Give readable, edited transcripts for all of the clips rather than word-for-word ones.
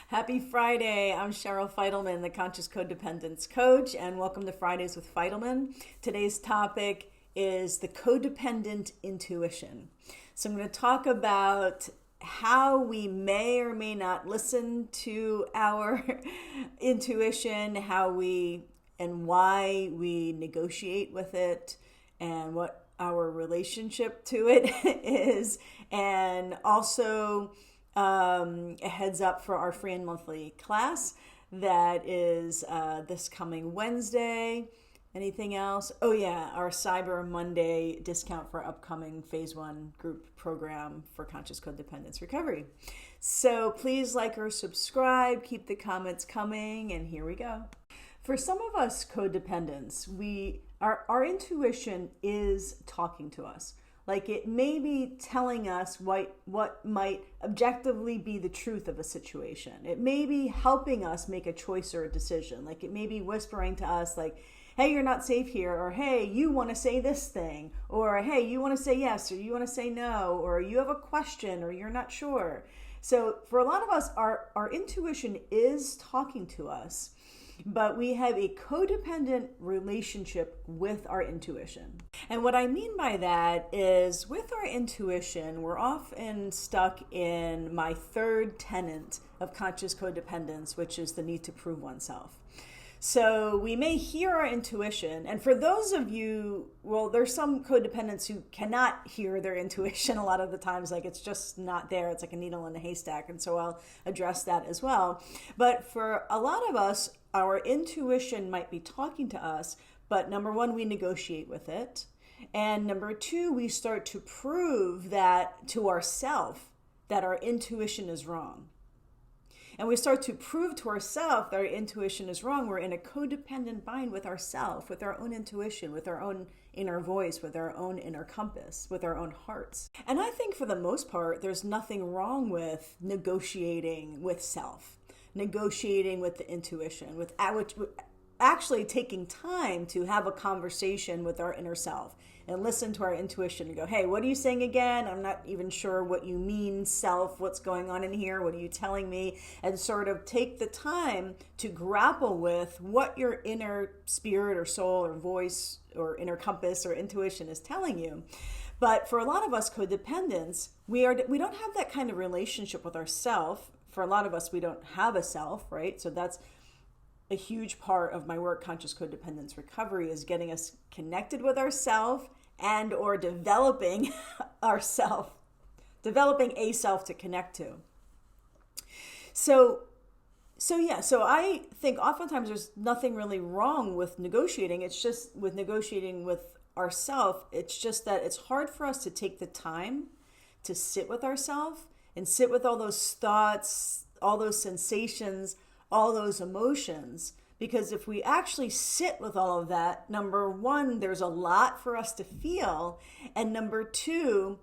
Happy Friday. I'm Cheryl Fidelman, the Conscious Codependence Coach, and welcome to Fridays with Fidelman. Today's topic is the codependent intuition. So I'm going to talk about how we may or may not listen to our intuition, how we and why we negotiate with it, and what our relationship to it is, and also a heads up for our free and monthly class that is this coming Wednesday. Anything else? Oh yeah, our Cyber Monday discount for upcoming Phase 1 group program for Conscious Codependence Recovery. So please like or subscribe, keep the comments coming, and here we go. For some of us codependents, our intuition is talking to us. Like it may be telling us what might objectively be the truth of a situation. It may be helping us make a choice or a decision. Like it may be whispering to us like, hey, you're not safe here, or hey, you want to say this thing, or hey, you want to say yes, or you want to say no, or you have a question, or you're not sure. So for a lot of us, our intuition is talking to us, but we have a codependent relationship with our intuition. And what I mean by that is with our intuition, we're often stuck in my third tenet of conscious codependence, which is the need to prove oneself. So we may hear our intuition, and for those of you, well, there's some codependents who cannot hear their intuition a lot of the times, like it's just not there. It's like a needle in a haystack, and so I'll address that as well. But for a lot of us, our intuition might be talking to us, but number one, we negotiate with it. And number two, we start to prove that to ourselves that our intuition is wrong. And we start to prove to ourselves that our intuition is wrong. We're in a codependent bind with ourselves, with our own intuition, with our own inner voice, with our own inner compass, with our own hearts. And I think for the most part, there's nothing wrong with negotiating with self, negotiating with the intuition, with actually taking time to have a conversation with our inner self and listen to our intuition and go, hey, what are you saying again? I'm not even sure what you mean, self. What's going on in here? What are you telling me? And sort of take the time to grapple with what your inner spirit or soul or voice or inner compass or intuition is telling you. But for a lot of us codependents, we don't have that kind of relationship with ourself. For a lot of us, we don't have a self, right? So that's a huge part of my work, Conscious Codependence Recovery, is getting us connected with ourself and or developing a self to connect to. So I think oftentimes there's nothing really wrong with negotiating. It's just with negotiating with ourself, it's just that it's hard for us to take the time to sit with ourselves and sit with all those thoughts, all those sensations, all those emotions, because if we actually sit with all of that, number one, there's a lot for us to feel, and number two,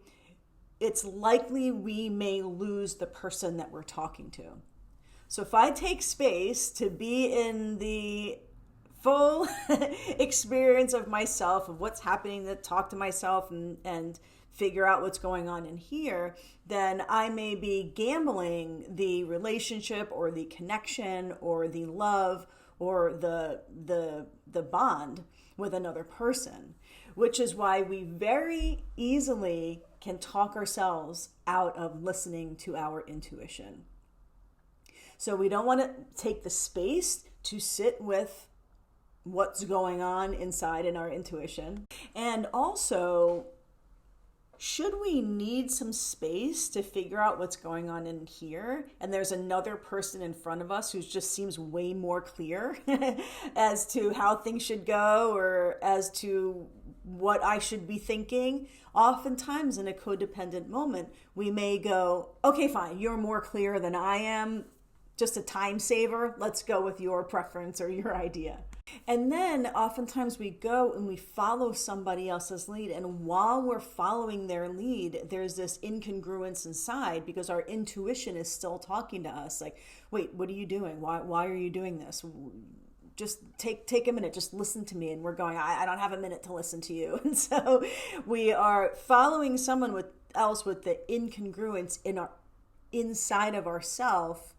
it's likely we may lose the person that we're talking to. So if I take space to be in the full experience of myself, of what's happening, to talk to myself and figure out what's going on in here, then I may be gambling the relationship or the connection or the love or the bond with another person, which is why we very easily can talk ourselves out of listening to our intuition. So we don't want to take the space to sit with what's going on inside in our intuition. And also, should we need some space to figure out what's going on in here, and there's another person in front of us who just seems way more clear as to how things should go or as to what I should be thinking, oftentimes in a codependent moment, we may go, okay, fine, you're more clear than I am, just a time saver, let's go with your preference or your idea. And then oftentimes we go and we follow somebody else's lead. And while we're following their lead, there's this incongruence inside because our intuition is still talking to us. Like, wait, what are you doing? Why are you doing this? Just take a minute, just listen to me. And we're going, I don't have a minute to listen to you. And so we are following someone else with the incongruence inside of ourself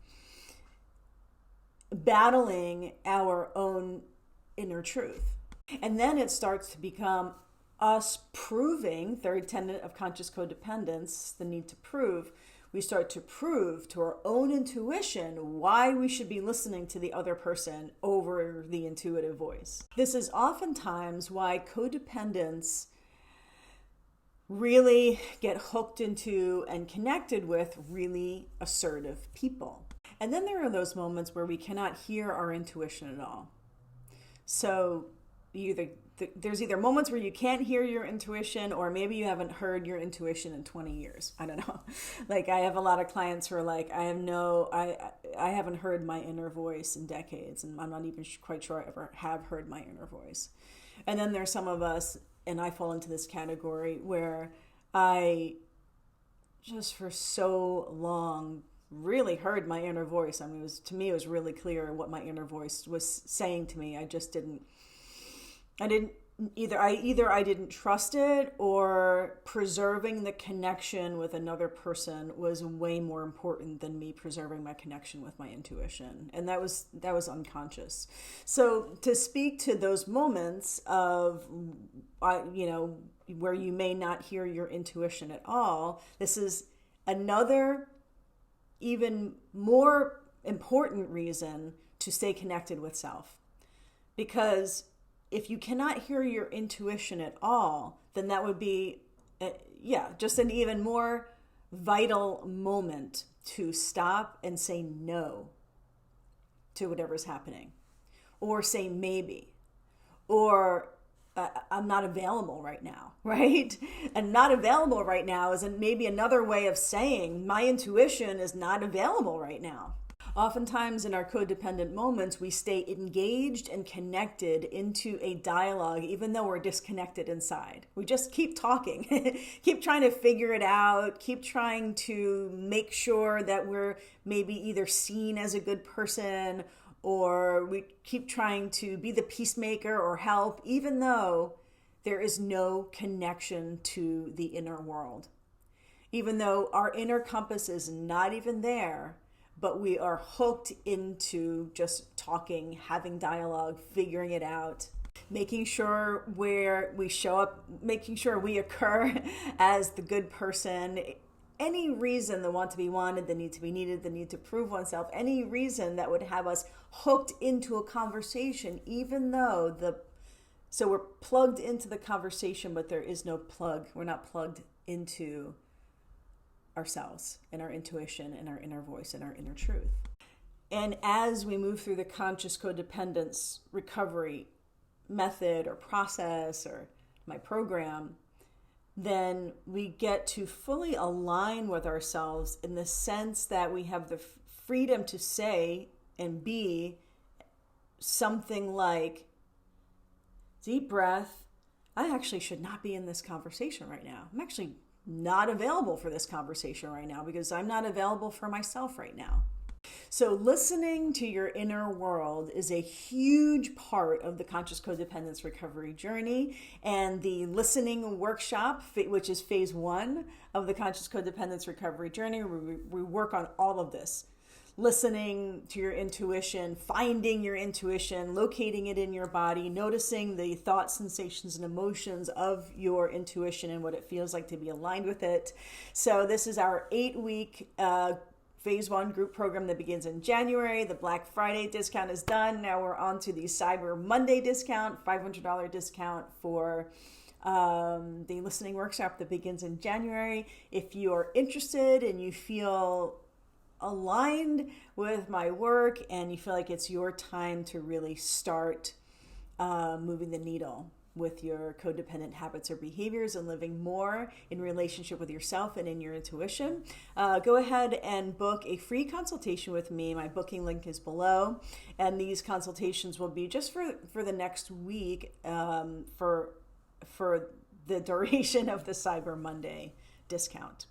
battling our own inner truth. And then it starts to become us proving, third tenet of conscious codependence, the need to prove. We start to prove to our own intuition why we should be listening to the other person over the intuitive voice. This is oftentimes why codependents really get hooked into and connected with really assertive people. And then there are those moments where we cannot hear our intuition at all. So there's either moments where you can't hear your intuition, or maybe you haven't heard your intuition in 20 years. I don't know. Like, I have a lot of clients who are like, I haven't heard my inner voice in decades, and I'm not even quite sure I ever have heard my inner voice. And then there's some of us, and I fall into this category, where I just for so long really heard my inner voice. I mean, to me, it was really clear what my inner voice was saying to me. I didn't trust it, or preserving the connection with another person was way more important than me preserving my connection with my intuition. And that was unconscious. So to speak to those moments of, where you may not hear your intuition at all, this is another even more important reason to stay connected with self. Because if you cannot hear your intuition at all, then that would be, just an even more vital moment to stop and say no to whatever's happening, or say maybe, or I'm not available right now, right? And not available right now is maybe another way of saying my intuition is not available right now. Oftentimes in our codependent moments, we stay engaged and connected into a dialogue, even though we're disconnected inside. We just keep talking, keep trying to figure it out, keep trying to make sure that we're maybe either seen as a good person, or we keep trying to be the peacemaker or help, even though there is no connection to the inner world. Even though our inner compass is not even there, but we are hooked into just talking, having dialogue, figuring it out, making sure where we show up, making sure we occur as the good person. Any reason, the want to be wanted, the need to be needed, the need to prove oneself, any reason that would have us hooked into a conversation, even though so we're plugged into the conversation, but there is no plug. We're not plugged into ourselves and our intuition and our inner voice and our inner truth. And as we move through the conscious codependence recovery method or process or my program, then we get to fully align with ourselves in the sense that we have the freedom to say and be something like, deep breath, I actually should not be in this conversation right now. I'm actually not available for this conversation right now because I'm not available for myself right now. So listening to your inner world is a huge part of the conscious codependence recovery journey, and the listening workshop, which is phase 1 of the conscious codependence recovery journey, we work on all of this. Listening to your intuition, finding your intuition, locating it in your body, noticing the thoughts, sensations, and emotions of your intuition and what it feels like to be aligned with it. So this is our 8-week phase 1 group program that begins in January. The Black Friday discount is done. Now we're on to the Cyber Monday discount, $500 discount for the listening workshop that begins in January. If you are interested and you feel aligned with my work and you feel like it's your time to really start moving the needle with your codependent habits or behaviors and living more in relationship with yourself and in your intuition, go ahead and book a free consultation with me. My booking link is below, and these consultations will be just for the next week for the duration of the Cyber Monday discount.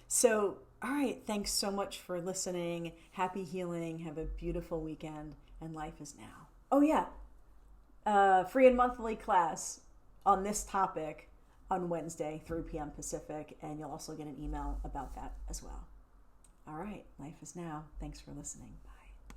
So, all right, thanks so much for listening. Happy healing. Have a beautiful weekend, and life is now. Oh yeah. Free and monthly class on this topic on Wednesday, 3 p.m. Pacific, and you'll also get an email about that as well. All right, life is now. Thanks for listening. Bye.